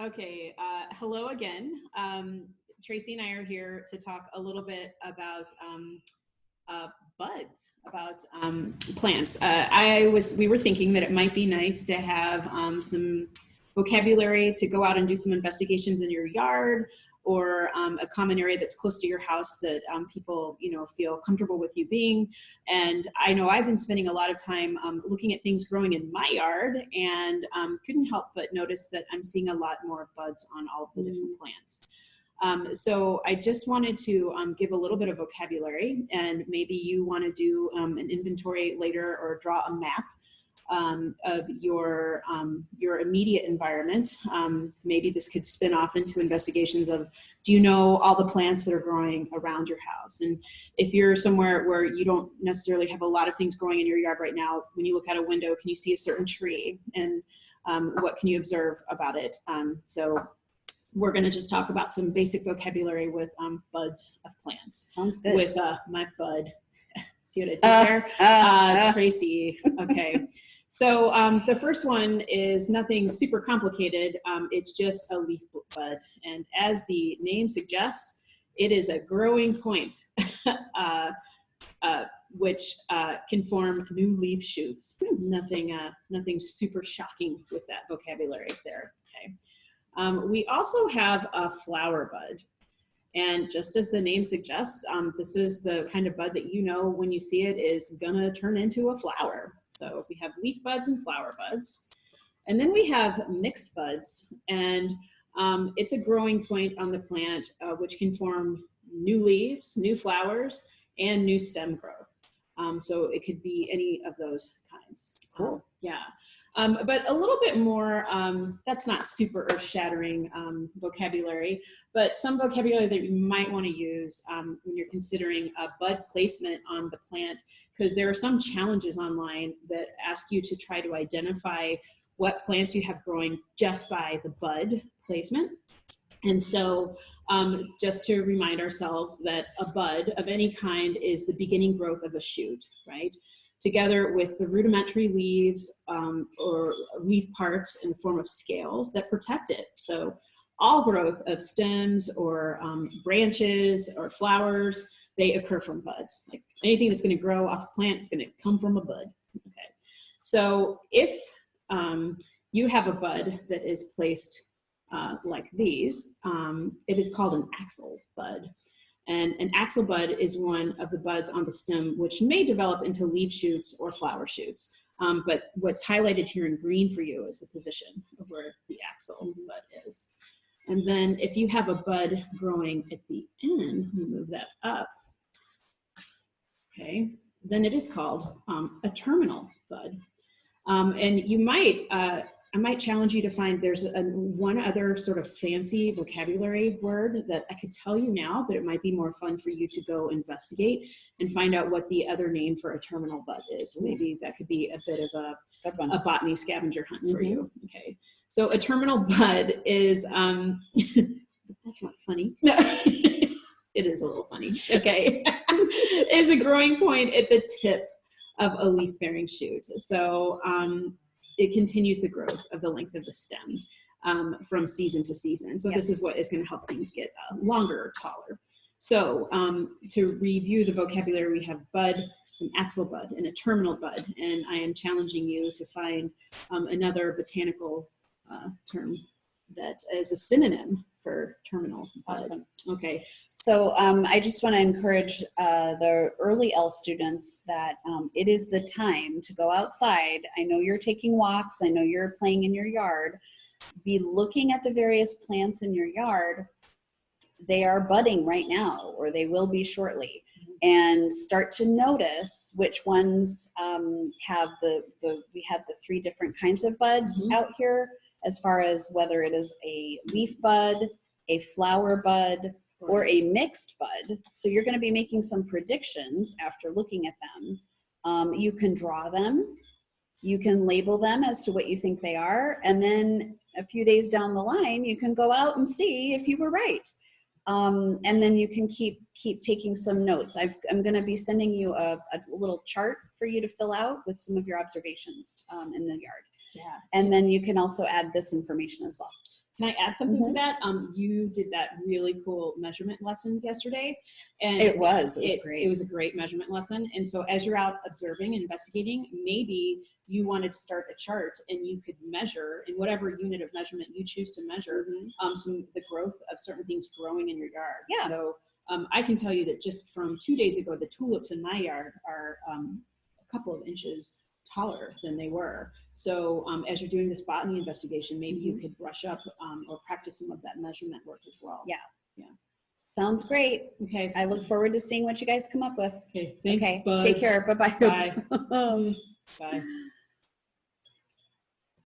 Okay, hello again. Tracy and I are here to talk a little bit about buds, about plants. We were thinking that it might be nice to have some vocabulary to go out and do some investigations in your yard, or a common area that's close to your house that people, feel comfortable with you being. And I know I've been spending a lot of time looking at things growing in my yard, and couldn't help but notice that I'm seeing a lot more buds on all of the different plants. So I just wanted to give a little bit of vocabulary, and maybe you want to do an inventory later or draw a map of your immediate environment. Maybe this could spin off into investigations of, do you know all the plants that are growing around your house? And if you're somewhere where you don't necessarily have a lot of things growing in your yard right now, when you look out a window, can you see a certain tree? And what can you observe about it? So we're going to just talk about some basic vocabulary with buds of plants. Sounds good. With my bud. See what I did there? Tracy. Okay. So the first one is nothing super complicated. It's just a leaf bud. And as the name suggests, it is a growing point, which can form new leaf shoots. Nothing super shocking with that vocabulary there. Okay. We also have a flower bud. And just as the name suggests, this is the kind of bud that when you see it is gonna turn into a flower. So we have leaf buds and flower buds. And then we have mixed buds. And it's a growing point on the plant, which can form new leaves, new flowers, and new stem growth. So it could be any of those kinds. Cool. Yeah. But a little bit more, that's not super earth-shattering vocabulary, but some vocabulary that you might want to use when you're considering a bud placement on the plant, because there are some challenges online that ask you to try to identify what plants you have growing just by the bud placement. And so just to remind ourselves that a bud of any kind is the beginning growth of a shoot, right? Together with the rudimentary leaves or leaf parts in the form of scales that protect it. So all growth of stems or branches or flowers, they occur from buds. Like anything that's going to grow off a plant is going to come from a bud. Okay. So if you have a bud that is placed like these, it is called an axial bud. And an axial bud is one of the buds on the stem which may develop into leaf shoots or flower shoots. But what's highlighted here in green for you is the position of where the axial bud is. And then if you have a bud growing at the end, let me move that up. Okay, then it is called a terminal bud. And you might, I might challenge you to find there's one other sort of fancy vocabulary word that I could tell you now, but it might be more fun for you to go investigate and find out what the other name for a terminal bud is. Maybe that could be a bit of a botany scavenger hunt for you. Okay, so a terminal bud is, that's not funny. No, it is a little funny. Okay, is a growing point at the tip of a leaf-bearing shoot. So it continues the growth of the length of the stem from season to season. So this is what is going to help things get longer or taller. So to review the vocabulary, we have bud, an axial bud, and a terminal bud. And I am challenging you to find another botanical term that is a synonym for terminal bud. Awesome. Okay. So I just want to encourage the early L students that it is the time to go outside. I know you're taking walks. I know you're playing in your yard. Be looking at the various plants in your yard. They are budding right now, or they will be shortly. And start to notice which ones have we had the 3 different kinds of buds out here, as far as whether it is a leaf bud, a flower bud, or a mixed bud. So you're going to be making some predictions after looking at them. You can draw them. You can label them as to what you think they are. And then a few days down the line, you can go out and see if you were right. And then you can keep taking some notes. I'm going to be sending you a little chart for you to fill out with some of your observations in the yard. Yeah. And then you can also add this information as well. Can I add something to that? You did that really cool measurement lesson yesterday, and It was great. It was a great measurement lesson. And so as you're out observing and investigating, maybe you wanted to start a chart and you could measure in whatever unit of measurement you choose to measure the growth of certain things growing in your yard. Yeah. So I can tell you that just from 2 days ago, the tulips in my yard are a couple of inches taller than they were. So as you're doing this botany investigation, maybe you could brush up or practice some of that measurement work as well. Yeah. Yeah. Sounds great. Okay. I look forward to seeing what you guys come up with. Okay. Thanks. Okay. Buds. Take care. Bye-bye. Bye. Bye.